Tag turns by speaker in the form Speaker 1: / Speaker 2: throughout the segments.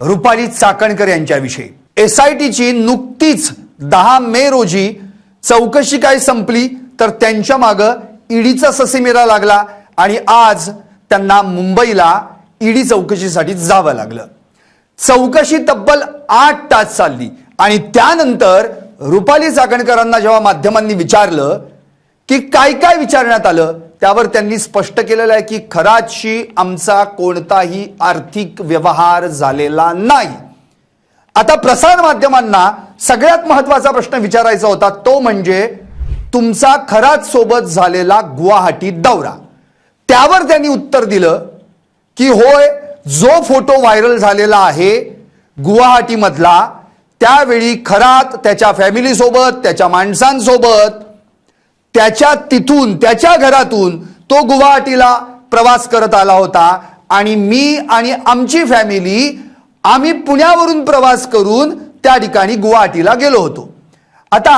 Speaker 1: रुपाली चाकणकर यांच्याविषयी SITची नुकतीच 10 मे रोजी चौकशी काय संपली तर त्यांच्या मागे ईडीचा ससेमिरा लागला आणि आज त्यांना मुंबईला ईडी चौकशीसाठी जावं लागलं। चौकशी तब्बल 8 तास चालली आणि त्यानंतर रुपाली चाकणकरांना जेव्हा माध्यमांनी विचारलं की काय काय विचारण्यात आलं त्यावर त्यांनी स्पष्ट केलेलं आहे की खरातशी आमचा कोणताही आर्थिक व्यवहार झालेला नाही। आता प्रसार माध्यमांना सगळ्यात महत्त्वाचा प्रश्न विचारायचा होता तो म्हणजे तुमचा खरात सोबत झालेला गुवाहाटी दौरा। त्यावर त्यांनी उत्तर दिलं की होय, जो फोटो व्हायरल झालेला आहे गुवाहाटी मधला त्यावेळी खरात त्याच्या फॅमिली सोबत त्याच्या माणसांसोबत त्याच्या घरातून तो गुवाहाटीला प्रवास करत आला होता आणि मी आणि आमची फॅमिली आम्ही पुण्यावरून प्रवास करून त्या ठिकाणी गुवाहाटीला गेलो होतो। आता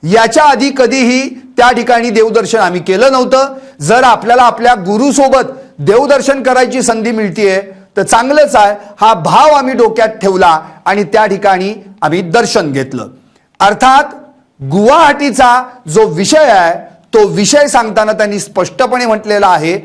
Speaker 1: याच्या आधी कधीही त्या ठिकाणी देवदर्शन आम्ही केलं नव्हतं। जर आपल्याला आपल्या गुरुसोबत देवदर्शन करायची संधी मिळतीये तर चांगलंच आहे, हा भाव आम्ही डोक्यात ठेवला आणि त्या ठिकाणी आम्ही दर्शन घेतलं। अर्थात गुवाहाटीचा जो विषय आहे तो विषय सांगताना त्यांनी स्पष्टपणे म्हटलेला आहे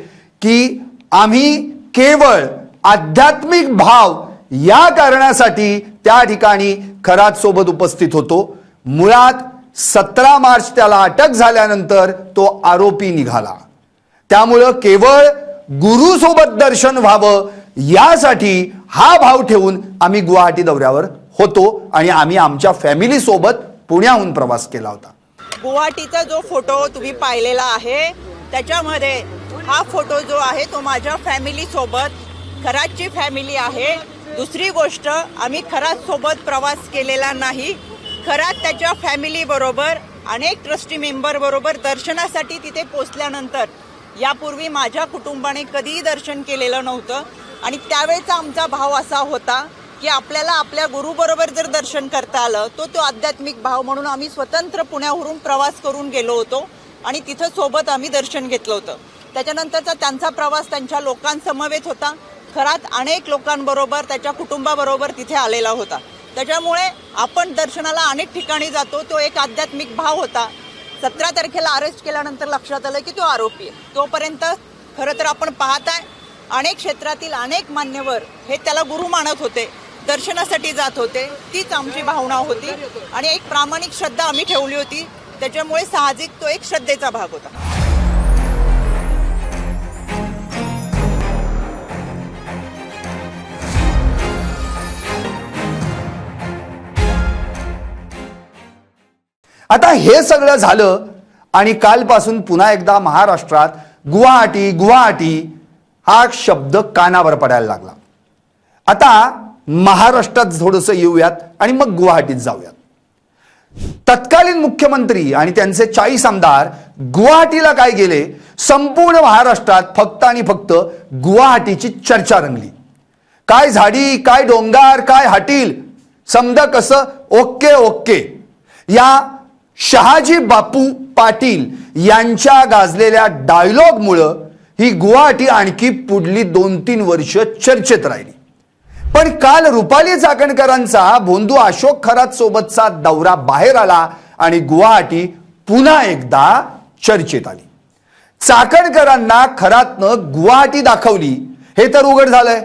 Speaker 1: की आम्ही केवळ आध्यात्मिक भाव या कारणासाठी त्या ठिकाणी खरात सोबत उपस्थित होतो। मुळात 17 मार्च त्याला अटक झाल्यानंतर तो आरोपी निघाला, त्यामुळे केवळ गुरु सोबत दर्शन व्हावं यासाठी हा भाव ठेवून आम्ही गुवाहाटी दौऱ्यावर होतो आणि आम्ही आमच्या फॅमिली सोबत पुण्याहून प्रवास केला होता।
Speaker 2: गुवाहाटीचा जो फोटो तुम्ही पाहिलेला आहे त्याच्यामध्ये हा फोटो जो आहे तो माझ्या फॅमिली सोबत, खरातची फॅमिली आहे। दुसरी गोष्ट, आम्ही खरात सोबत प्रवास केलेला नाही। खरात त्याच्या फॅमिली बरोबर अनेक ट्रस्टी मेंबर बरोबर दर्शनासाठी तिथे पोहोचल्यानंतर यापूर्वी माझ्या कुटुंबाने कधीही दर्शन केलेलं नव्हतं आणि त्यावेळेचा आमचा भाव असा होता की आपल्याला आपल्या गुरुबरोबर जर दर्शन करता आलं तो आध्यात्मिक भाव म्हणून आम्ही स्वतंत्र पुण्यावरून प्रवास करून गेलो होतो आणि तिथं सोबत आम्ही दर्शन घेतलं होतं। त्याच्यानंतरचा त्यांचा प्रवास त्यांच्या लोकांसमवेत होता। खरात अनेक लोकांबरोबर त्याच्या कुटुंबाबरोबर तिथे आलेला होता। त्याच्यामुळे आपण दर्शनाला अनेक ठिकाणी जातो, तो एक आध्यात्मिक भाव होता। 17 तारखेला अरेस्ट केल्यानंतर लक्षात आलं की तो आरोपी आहे। तोपर्यंत खरं तर आपण पाहताय अनेक क्षेत्रातील अनेक मान्यवर हे त्याला गुरु मानत होते, दर्शनासाठी जात होते। तीच आमची भावना होती आणि एक प्रामाणिक श्रद्धा आम्ही ठेवली होती, त्याच्यामुळे साहजिक तो एक श्रद्धेचा भाग होता।
Speaker 1: आता हे सगळं झालं आणि कालपासून पुन्हा एकदा महाराष्ट्रात गुवाहाटी गुवाहाटी हा शब्द कानावर पडायला लागला। आता महाराष्ट्रात थोडंसं येऊयात आणि मग गुवाहाटीत जाऊयात। तत्कालीन मुख्यमंत्री आणि त्यांचे 40 आमदार गुवाहाटीला काय गेले, संपूर्ण महाराष्ट्रात फक्त आणि फक्त गुवाहाटीची चर्चा रंगली। काय झाडी, काय डोंगर, काय हाटील, समजा कसं ओके ओके। या शहाजी बापू पाटील यांच्या गाजलेल्या डायलॉगमुळे ही गुवाहाटी आणखी पुढली 2-3 वर्ष चर्चेत राहिली। पण काल रुपाली चाकणकरांचा भोंदू अशोक खरात सोबतचा दौरा बाहेर आला आणि गुवाहाटी पुन्हा एकदा चर्चेत आली। चाकणकरांना खरातनं गुवाहाटी दाखवली हे तर उघड झालंय।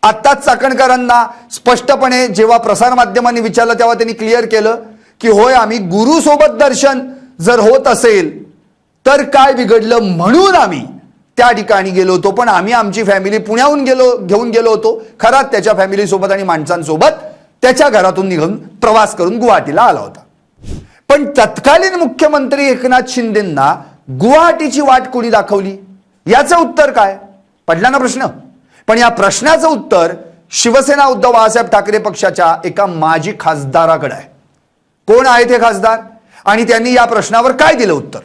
Speaker 1: आत्ताच चाकणकरांना स्पष्टपणे जेव्हा प्रसार माध्यमांनी विचारलं तेव्हा त्यांनी क्लिअर केलं की होय, आम्ही गुरु सोबत दर्शन जर होत असेल तर काय बिघडलं म्हणून आम्ही त्या ठिकाणी गेलो होतो, पण आम्ही आमची फॅमिली पुण्याहून घेऊन गेलो होतो। खरात त्याच्या फॅमिली सोबत आणि माणसांसोबत त्याच्या घरातून निघून प्रवास करून गुवाहाटीला आला होता। पण तत्कालीन मुख्यमंत्री एकनाथ शिंदेंना गुवाहाटीची वाट कोणी दाखवली याचं उत्तर काय, पडला ना प्रश्न। पण या प्रश्नाचं उत्तर शिवसेना उद्धव बाळासाहेब ठाकरे पक्षाच्या एका माजी खासदाराकडे आहे। कोण आहे ते खासदार आणि त्यांनी या प्रश्नावर काय दिलं उत्तर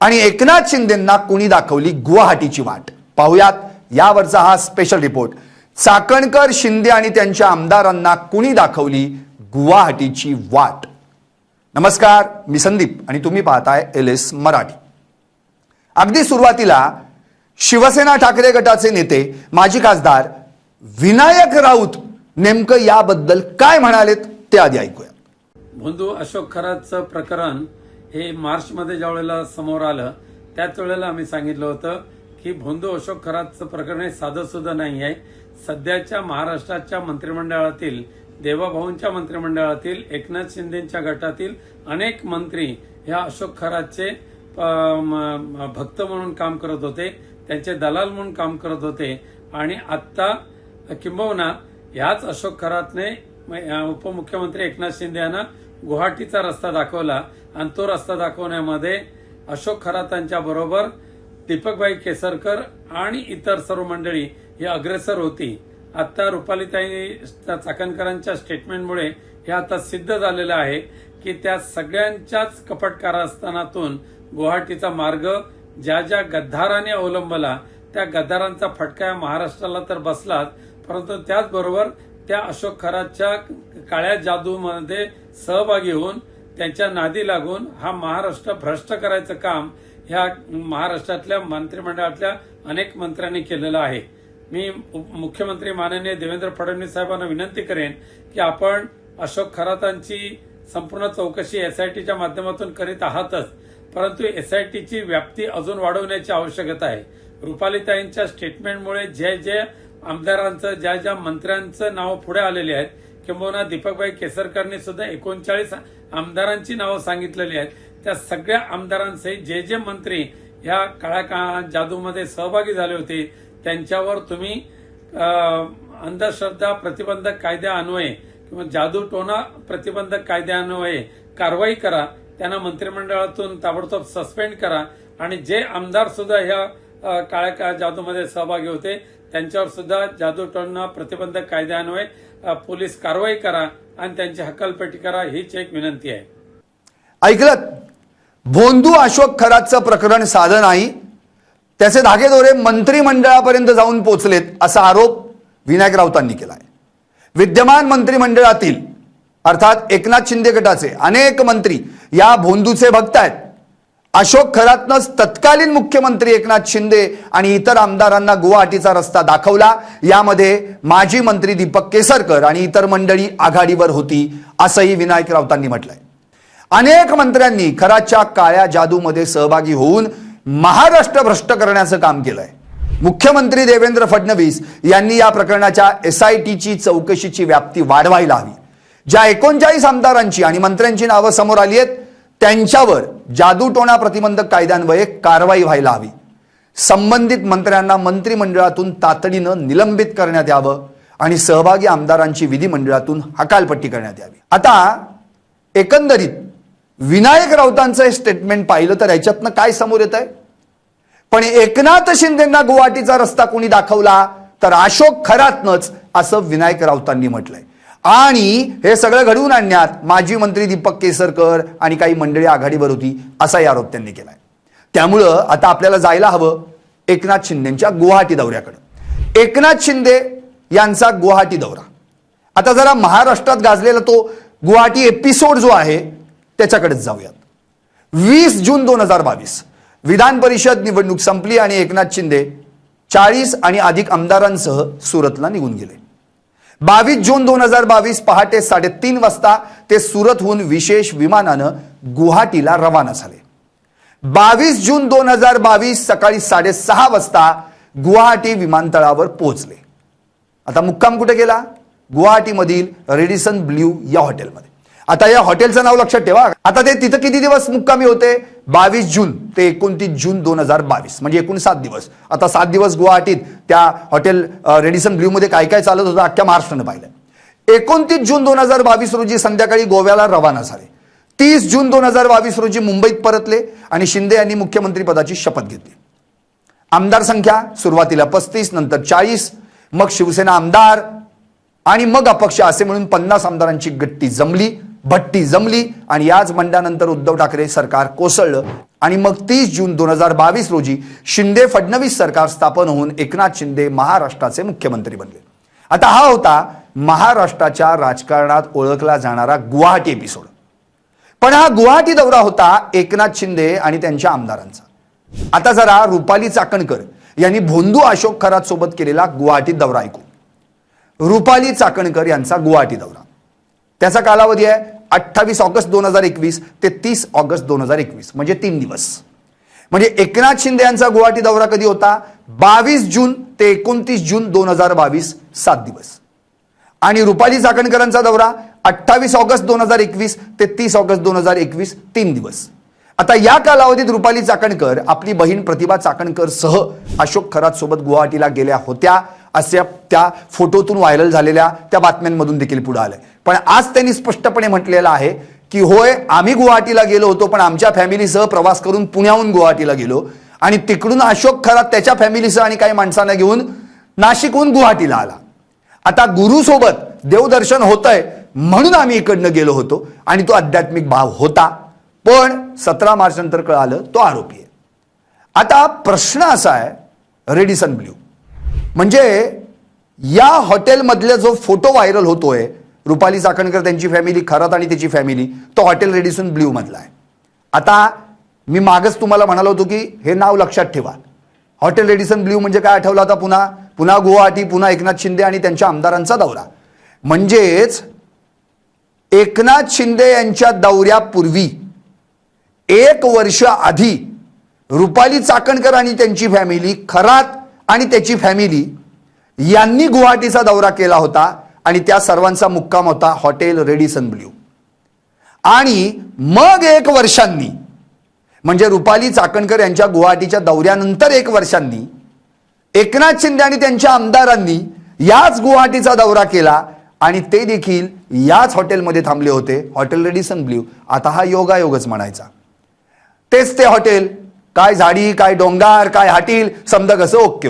Speaker 1: आणि एकनाथ शिंदेंना कोणी दाखवली गुवाहाटीची वाट, पाहूयात यावरचा हा स्पेशल रिपोर्ट। चाकणकर, शिंदे आणि त्यांच्या आमदारांना कोणी दाखवली गुवाहाटीची वाट। नमस्कार, मी संदीप आणि तुम्ही पाहताय LS मराठी। अगदी सुरुवातीला शिवसेना ठाकरे गटाचे नेते माजी खासदार विनायक राऊत नेमकं याबद्दल काय म्हणालेत ते आधी ऐकूया.
Speaker 3: भोंदू अशोक खरातचं प्रकरण हे मार्चमध्ये ज्या वेळेला समोर आलं त्याच वेळेला आम्ही सांगितलं होतं की भोंदू अशोक खरातचं प्रकरण हे साधं सुद्धा नाही आहे. सध्याच्या महाराष्ट्राच्या मंत्रिमंडळातील, देवाभाऊंच्या मंत्रिमंडळातील, एकनाथ शिंदेच्या गटातील अनेक मंत्री ह्या अशोक खरातचे भक्त म्हणून काम करत होते, त्यांचे दलाल म्हणून काम करत होते. आणि आत्ता किंबहुना ह्याच अशोक खरातने उपमुख्यमंत्री एकनाथ शिंदे यांना गुवाहाटीचा रस्ता दाखवला आणि तो रस्ता दाखवण्यामध्ये अशोक खरातांच्या बरोबर दीपकभाई केसरकर आणि इतर सर्व मंडळी ही अग्रेसर होती. आता रुपालीताई चाकणकरांच्या स्टेटमेंटमुळे हे आता सिद्ध झालेलं आहे की त्या सगळ्यांच्याच कपट कारस्थानातून गुवाहाटीचा मार्ग ज्या ज्या गद्दाराने अवलंबला त्या गद्दारांचा फटका महाराष्ट्राला तर बसलाच, परंतु त्याचबरोबर त्या अशोक खरातच्या काळ्या जादूमध्ये सहभागी होऊन त्यांच्या नादी लागून हा महाराष्ट्र भ्रष्ट करायचं काम ह्या महाराष्ट्रातल्या मंत्रिमंडळातल्या अनेक मंत्र्यांनी केलेलं आहे. मी मुख्यमंत्री माननीय देवेंद्र फडणवीस साहेबांना विनंती करेन की आपण अशोक खरातांची संपूर्ण चौकशी एसआयटीच्या माध्यमातून करीत आहातच, परंतु एसआयटीची व्याप्ती अजून वाढवण्याची आवश्यकता आहे. रुपालीताईंच्या स्टेटमेंटमुळे जे आमदारांचं, ज्या मंत्र्यांचं नाव पुढे आलेली आहेत, किंबहुना दीपकभाई केसरकरनी सुद्धा 39 आमदारांची नावं सांगितलेली आहेत, त्या सगळ्या आमदारांसहित जे मंत्री या काळ्या जादूमध्ये सहभागी झाले होते त्यांच्यावर तुम्ही अंधश्रद्धा प्रतिबंधक कायद्यान्वये किंवा जादूटोणा प्रतिबंधक कायद्यान्वये कारवाई करा, त्यांना मंत्रिमंडळातून ताबडतोब सस्पेंड करा आणि जे आमदार सुद्धा ह्या काळ्या जादूमध्ये सहभागी होते त्यांच्यावर सुद्धा जादूटोणा प्रतिबंधक कायद्यान्वये पोलीस कारवाई करा आणि त्यांची हकालपट्टी करा, हीच एक विनंती आहे.
Speaker 1: ऐकलत, भोंदू अशोक खरातचं प्रकरण साधं नाही, त्याचे धागेदोरे मंत्रिमंडळापर्यंत जाऊन पोचलेत असा आरोप विनायक राऊतांनी केलाय. विद्यमान मंत्रिमंडळातील अर्थात एकनाथ शिंदे गटाचे अनेक मंत्री या भोंदूचे भक्त आहेत. अशोक खरातनंच तत्कालीन मुख्यमंत्री एकनाथ शिंदे आणि इतर आमदारांना गुवाहाटीचा रस्ता दाखवला. यामध्ये माजी मंत्री दीपक केसरकर आणि इतर मंडळी आघाडीवर होती असंही विनायक राऊतांनी म्हटलंय. अनेक मंत्र्यांनी खरातच्या काळ्या जादूमध्ये सहभागी होऊन महाराष्ट्र भ्रष्ट करण्याचं काम केलंय. मुख्यमंत्री देवेंद्र फडणवीस यांनी या प्रकरणाच्या एसआयटीची चौकशीची व्याप्ती वाढवायला हवी. ज्या 39 आमदारांची आणि मंत्र्यांची नावं समोर आली आहेत त्यांच्यावर जादूटोणा प्रतिबंधक कायद्यान्वये कारवाई व्हायला हवी. संबंधित मंत्र्यांना मंत्रिमंडळातून तातडीनं निलंबित करण्यात यावं आणि सहभागी आमदारांची विधिमंडळातून हकालपट्टी करण्यात यावी. आता एकंदरीत विनायक राऊतांचं हे स्टेटमेंट पाहिलं तर याच्यातनं काय समोर येत आहे? पण एकनाथ शिंदेंना गुवाहाटीचा रस्ता कोणी दाखवला तर अशोक खरातनंच असं विनायक राऊतांनी म्हटलंय. आणि हे सगळं घडवून आणण्यात माजी मंत्री दीपक केसरकर आणि काही मंडळी आघाडीवर होती असाही आरोप त्यांनी केलाय. त्यामुळं आता आपल्याला जायला हवं एकनाथ शिंदेच्या गुवाहाटी दौऱ्याकडे. एकनाथ शिंदे यांचा गुवाहाटी दौरा आता जरा महाराष्ट्रात गाजलेला तो गुवाहाटी एपिसोड जो आहे त्याच्याकडेच जाऊयात. 20 जून 2022 विधान परिषद निवडणूक संपली आणि एकनाथ शिंदे 40 आणि अधिक आमदारांसह सुरतला निघून गेले. 22 जून 2022 पहाटे 3:30 वाजता ते सुरतहून विशेष विमानानं गुवाहाटीला रवाना झाले. 22 जून 2022 सकाळी 6:30 वाजता गुवाहाटी विमानतळावर पोहोचले. आता मुक्काम कुठे गेला? गुवाहाटीमधील रेडिसन ब्ल्यू या हॉटेलमध्ये. आता या हॉटेलचं नाव लक्षात ठेवा. आता ते तिथं किती दिवस मुक्कामी होते? 22 जून ते 29 जून 2022 म्हणजे एकूण 7 दिवस. आता 7 दिवस गुवाहाटीत त्या हॉटेल रेडिसन ब्ल्यू मध्ये काय काय चालत होतं अख्ख्या महाराष्ट्रानं पाहिलं. 29 जून 2022 रोजी संध्याकाळी गोव्याला रवाना झाले. 30 जून 2022 रोजी मुंबईत परतले आणि शिंदे यांनी मुख्यमंत्री पदाची शपथ घेतली. आमदार संख्या सुरुवातीला 35, नंतर 40, मग शिवसेना आमदार आणि मग अपक्ष असे म्हणून 50 आमदारांची भट्टी जमली आणि याच बंडानंतर उद्धव ठाकरे सरकार कोसळलं आणि मग 30 जून 2022 रोजी शिंदे फडणवीस सरकार स्थापन होऊन एकनाथ शिंदे महाराष्ट्राचे मुख्यमंत्री बनले. आता हा होता महाराष्ट्राच्या राजकारणात ओळखला जाणारा गुवाहाटी एपिसोड. पण हा गुवाहाटी दौरा होता एकनाथ शिंदे आणि त्यांच्या आमदारांचा. आता जरा रुपाली चाकणकर यांनी भोंदू अशोक खरात सोबत केलेला गुवाहाटी दौरा ऐकू. रुपाली चाकणकर यांचा गुवाहाटी दौरा. त्याचा कालावधी आहे 28 ऑगस्ट 2021 ते 30 ऑगस्ट 2021, म्हणजे 3 दिवस. म्हणजे एकनाथ शिंदे यांचा गुवाहाटी दौरा कधी होता? 22 जून ते 29 जून 2022, 7 दिवस. आणि रुपाली चाकणकरांचा दौरा 28 ऑगस्ट 2021 ते 30 ऑगस्ट 2021, 3 दिवस. आता या कालावधीत रुपाली चाकणकर आपली बहीण प्रतिभा चाकणकर सह अशोक खरात सोबत गुवाहाटीला गेल्या होत्या, अशा त्या फोटोतून व्हायरल झालेल्या त्या बातम्यांमधून देखील पुढे आलंय. पण आज त्यांनी स्पष्टपणे म्हटलेलं आहे की होय, आम्ही गुवाहाटीला गेलो होतो, पण आमच्या फॅमिलीसह प्रवास करून पुण्याहून गुवाहाटीला गेलो आणि तिकडून अशोक खरात त्याच्या फॅमिलीसह आणि काही माणसांना घेऊन नाशिकहून गुवाहाटीला आला. आता गुरुसोबत देवदर्शन होतंय म्हणून आम्ही इकडनं गेलो होतो आणि तो आध्यात्मिक भाव होता, पण 17 मार्च नंतर कळालं तो आरोपी आहे. आता प्रश्न असा आहे, रेडिसन ब्ल्यू म्हणजे या हॉटेलमधले जो फोटो व्हायरल होतोय, रुपाली चाकणकर त्यांची फॅमिली, खरात आणि त्याची फॅमिली, तो हॉटेल रेडिसन ब्ल्यू मधला आहे. आता मी मागच तुम्हाला म्हणालो होतो की हे नाव लक्षात ठेवा. हॉटेल रेडिसन ब्ल्यू म्हणजे काय आठवलं आता? पुन्हा गुवाहाटी, पुन्हा एकनाथ शिंदे आणि त्यांच्या आमदारांचा दौरा. म्हणजेच एकनाथ शिंदे यांच्या दौऱ्यापूर्वी 1 वर्ष आधी रुपाली चाकणकर आणि त्यांची फॅमिली, खरात आणि त्याची फॅमिली यांनी गुवाहाटीचा दौरा केला होता आणि त्या सर्वांचा मुक्काम होता हॉटेल रेडिसन ब्ल्यू. आणि मग 1 वर्षांनी, म्हणजे रुपाली चाकणकर यांच्या गुवाहाटीच्या दौऱ्यानंतर 1 वर्षांनी एकनाथ शिंदे आणि त्यांच्या आमदारांनी याच गुवाहाटीचा दौरा केला आणि ते देखील याच हॉटेलमध्ये थांबले होते, हॉटेल रेडिसन ब्ल्यू. आता हा योगायोगच म्हणायचा. तेच ते हॉटेल, काय झाडी, काय डोंगर, काय हाटील, समजा कसं ओके.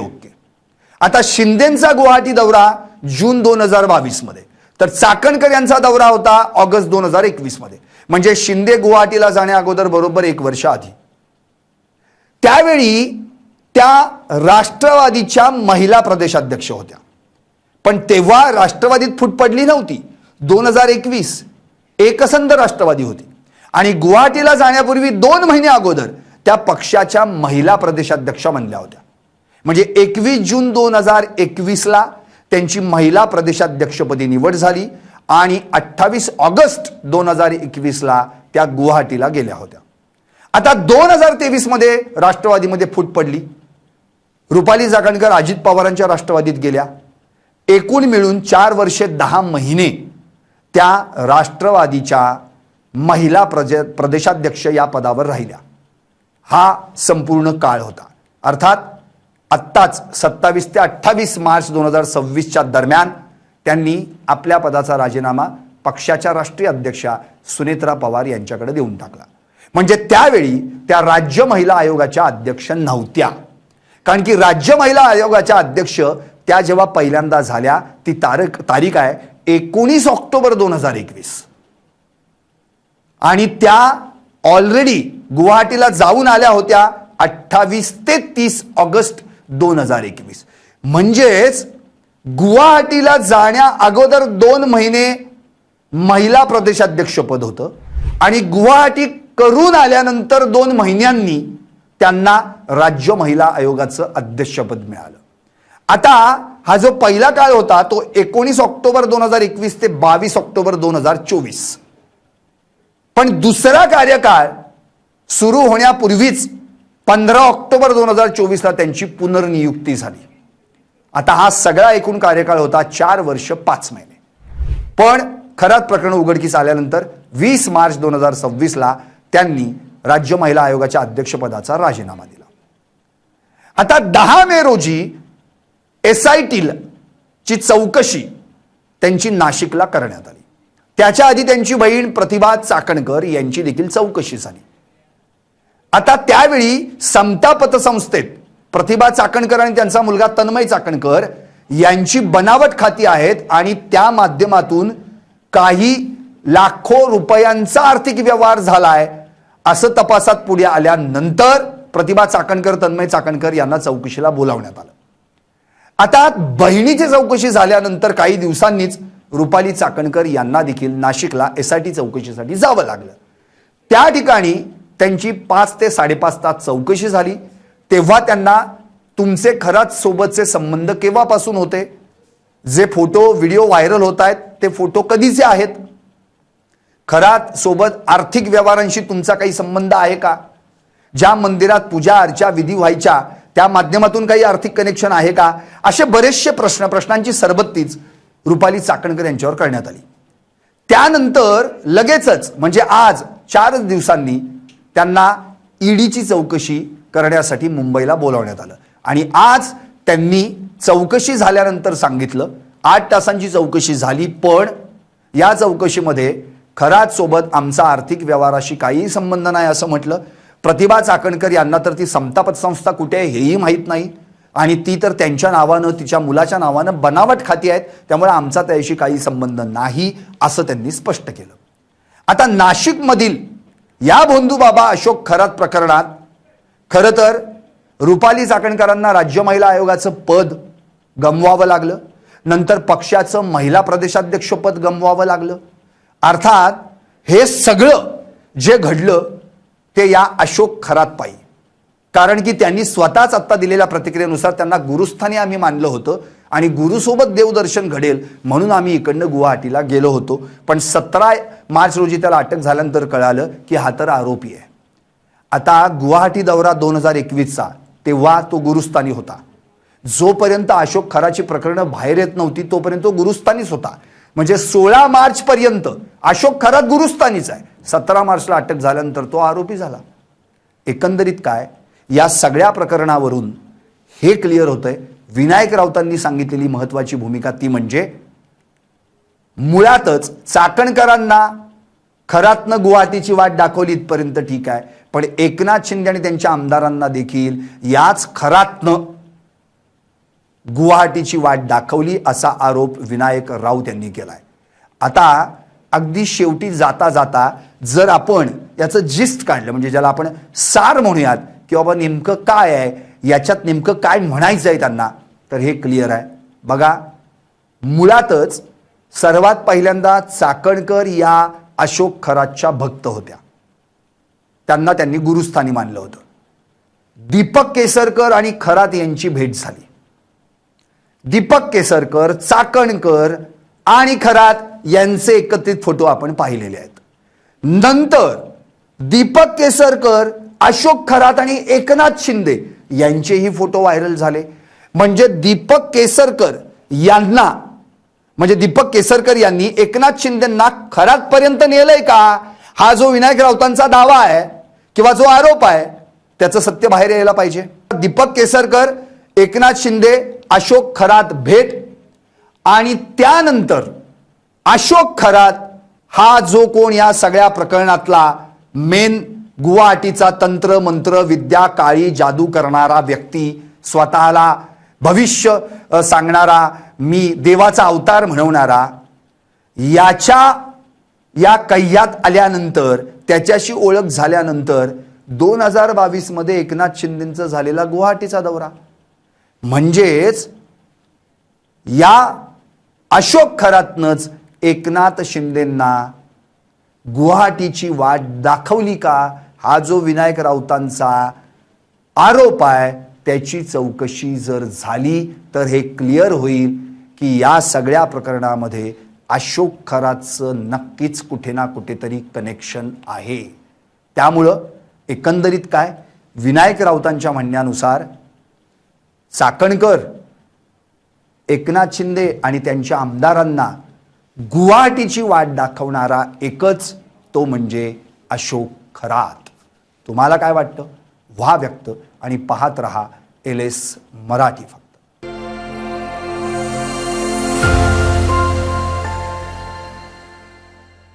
Speaker 1: आता शिंदेचा गुवाहाटी दौरा जून 2022 मध्ये, तर चाकणकर यांचा दौरा होता ऑगस्ट 2021 मध्ये. म्हणजे शिंदे गुवाहाटीला जाण्या अगोदर बरोबर 1 वर्ष आधी. त्यावेळी त्या राष्ट्रवादीच्या महिला प्रदेशाध्यक्ष होत्या, पण तेव्हा राष्ट्रवादीत फूट पडली नव्हती. 2021 एकसंध राष्ट्रवादी होती आणि गुवाहाटीला जाण्यापूर्वी 2 महिने अगोदर त्या पक्षाच्या महिला प्रदेशाध्यक्षा बनल्या होत्या. म्हणजे 21 जून 2021ला त्यांची महिला प्रदेशाध्यक्षपदी निवड झाली आणि 28 ऑगस्ट 2021ला त्या गुवाहाटीला गेल्या होत्या. आता 2023 मध्ये राष्ट्रवादीमध्ये फूट पडली. रुपाली चाकणकर अजित पवारांच्या राष्ट्रवादीत गेल्या. एकूण मिळून 4 वर्षे 10 महिने त्या राष्ट्रवादीच्या महिला प्रदेशाध्यक्ष या पदावर राहिल्या. हा संपूर्ण काळ होता. अर्थात आत्ताच 27 ते 28 मार्च 2026च्या दरम्यान त्यांनी आपल्या पदाचा राजीनामा पक्षाच्या राष्ट्रीय अध्यक्षा सुनेत्रा पवार यांच्याकडे देऊन टाकला. म्हणजे त्यावेळी त्या राज्य महिला आयोगाच्या अध्यक्ष नव्हत्या. कारण की राज्य महिला आयोगाच्या अध्यक्ष त्या जेव्हा पहिल्यांदा झाल्या, ती तारीख आहे 19 ऑक्टोबर 2021 आणि त्या ऑलरेडी गुवाहाटीला जाऊन आल्या होत्या 28 ते 30 ऑगस्ट 2021. म्हणजेच गुवाहाटीला जाण्या अगोदर 2 महिने महिला प्रदेशाध्यक्ष पद होतं आणि गुवाहाटी करून आल्यानंतर 2 महिन्यांनी त्यांना राज्य महिला आयोगाचं अध्यक्षपद मिळालं. आता हा जो पहिला काळ होता तो 19 ऑक्टोबर 2021 ते 22 ऑक्टोबर 2024. पण दुसरा कार्यकाळ सुरू होण्यापूर्वीच 15 ऑक्टोबर 2024ला त्यांची पुनर्नियुक्ती झाली. आता हा सगळा एकूण कार्यकाळ होता 4 वर्ष 5 महिने. पण खरात प्रकरण उघडकीस आल्यानंतर 20 मार्च 2026ला त्यांनी राज्य महिला आयोगाच्या अध्यक्षपदाचा राजीनामा दिला. आता 10 मे रोजी SIT ची चौकशी त्यांची नाशिकला करण्यात आली. त्याच्या आधी त्यांची बहीण प्रतिभा चाकणकर यांची देखील चौकशी झाली. आता त्यावेळी समता पतसंस्थेत प्रतिभा चाकणकर आणि त्यांचा मुलगा तन्मय चाकणकर यांची बनावट खाती आहेत आणि त्या माध्यमातून काही लाखो रुपयांचा आर्थिक व्यवहार झालाय असं तपासात पुढे आल्यानंतर प्रतिभा चाकणकर, तन्मय चाकणकर यांना चौकशीला बोलावण्यात आलं. आता बहिणीची चौकशी झाल्यानंतर काही दिवसांनीच रुपाली चाकणकर यांना देखील नाशिकला SIT चौकशीसाठी जावं लागलं. त्या ठिकाणी त्यांची 5 ते 5.5 तास चौकशी झाली. तेव्हा त्यांना तुमचे खरात सोबतचे संबंध केव्हापासून होते, जे फोटो व्हिडिओ व्हायरल होत आहेत ते फोटो कधीचे आहेत? खरात सोबत आर्थिक व्यवहारांशी तुमचा काही संबंध आहे का? ज्या मंदिरात पूजा अर्चा विधी व्हायच्या त्या माध्यमातून काही आर्थिक कनेक्शन आहे का? असे बरेचसे प्रश्नांची सरबत्तीच रुपाली चाकणकर यांच्यावर करण्यात आली. त्यानंतर लगेचच म्हणजे आज 4 दिवसांनी त्यांना ईडीची चौकशी करण्यासाठी मुंबईला बोलावण्यात आलं आणि आज त्यांनी चौकशी झाल्यानंतर सांगितलं 8 तासांची चौकशी झाली, पण या चौकशीमध्ये खरात सोबत आमचा आर्थिक व्यवहाराशी काहीही संबंध नाही असं म्हटलं. प्रतिभा चाकणकर यांना तर ती समता पतसंस्था कुठे आहे हेही माहीत नाही आणि ती तर त्यांच्या नावानं तिच्या मुलाच्या नावानं बनावट खाती आहेत, त्यामुळे आमचा त्याशी काही संबंध नाही असं त्यांनी स्पष्ट केलं. आता नाशिकमधील या भोंदूबाबा अशोक खरात प्रकरणात खरं तर रुपाली चाकणकरांना राज्य महिला आयोगाचं पद गमवावं लागलं, नंतर पक्षाचं महिला प्रदेशाध्यक्ष पद गमवावं लागलं. अर्थात हे सगळं जे घडलं ते या अशोक खरात पायी, कारण की त्यांनी स्वतःच आत्ता दिलेल्या प्रतिक्रियेनुसार त्यांना गुरुस्थानी आम्ही मानलं होतं आणि गुरुसोबत देवदर्शन घडेल म्हणून आम्ही इकडनं गुवाहाटीला गेलो होतो. पण 17 मार्च रोजी त्याला अटक झाल्यानंतर कळालं की हा तर आरोपी आहे. आता गुवाहाटी दौरा 2021चा तेव्हा तो गुरुस्थानी होता. जोपर्यंत अशोक खराची प्रकरणं बाहेर येत नव्हती तोपर्यंत तो गुरुस्थानीच होता. म्हणजे 16 मार्च पर्यंत अशोक खरात गुरुस्थानीच आहे. 17 मार्चला अटक झाल्यानंतर तो आरोपी झाला. एकंदरीत काय या सगळ्या प्रकरणावरून हे क्लिअर होतंय, विनायक राऊतांनी सांगितलेली महत्वाची भूमिका ती म्हणजे मुळातच चाकणकरांना खरातनं गुवाहाटीची वाट दाखवली इथपर्यंत ठीक आहे, पण एकनाथ शिंदे आणि त्यांच्या आमदारांना देखील याच खरातनं गुवाहाटीची वाट दाखवली असा आरोप विनायक राऊत यांनी केलाय. आता अगदी शेवटी जाता जाता जर आपण याचं जिस्ट काढलं म्हणजे ज्याला आपण सार म्हणूयात की बाबा नेमकं काय आहे याच्यात नेमकं काय म्हणायचं आहे त्यांना, तर हे क्लिअर आहे. बघा, मुळातच सर्वात पहिल्यांदा चाकणकर या अशोक खरातच्या भक्त होत्या, त्यांना त्यांनी गुरुस्थानी मानलं होतं. दीपक केसरकर आणि खरात यांची भेट झाली. दीपक केसरकर, चाकणकर आणि खरात यांचे एकत्रित फोटो आपण पाहिलेले आहेत. नंतर दीपक केसरकर, अशोक खरात आणि एकनाथ शिंदे यांचेही फोटो व्हायरल झाले. म्हणजे दीपक केसरकर यांनी एकनाथ शिंदेंना खरातपर्यंत नेलंय का? हा जो विनायक राऊतांचा दावा आहे किंवा जो आरोप आहे त्याचं सत्य बाहेर यायला पाहिजे. दीपक केसरकर, एकनाथ शिंदे, अशोक खरात भेट आणि त्यानंतर अशोक खरात हा जो कोण या सगळ्या प्रकरणातला मेन गुवाहाटीचा तंत्र मंत्र विद्या काळी जादू करणारा व्यक्ती, स्वतःला भविष्य सांगणारा, मी देवाचा अवतार म्हणवणारा, या कह्यात आल्यानंतर त्याच्याशी ओळख झाल्यानंतर 2022 मध्ये एकनाथ शिंदेंचा झालेला गुवाहाटीचा दौरा, म्हणजेच या अशोक खरातनंच एकनाथ शिंदेंना गुवाहाटीची वाट दाखवली का? हा जो विनायक राऊतांचा आरोप आहे त्याची चौकशी जर झाली तर हे क्लिअर होईल की या सगळ्या प्रकरणामध्ये अशोक खरातचं नक्कीच कुठे ना कुठेतरी कनेक्शन आहे. त्यामुळं एकंदरीत काय, विनायक राऊतांच्या म्हणण्यानुसार चाकणकर, एकनाथ शिंदे आणि त्यांच्या आमदारांना गुवाहाटीची वाट दाखवणारा एकच तो म्हणजे अशोक खरात. तुम्हाला काय वाटतं? व्हा व्यक्त आणि पाहत रहा LS मराठी.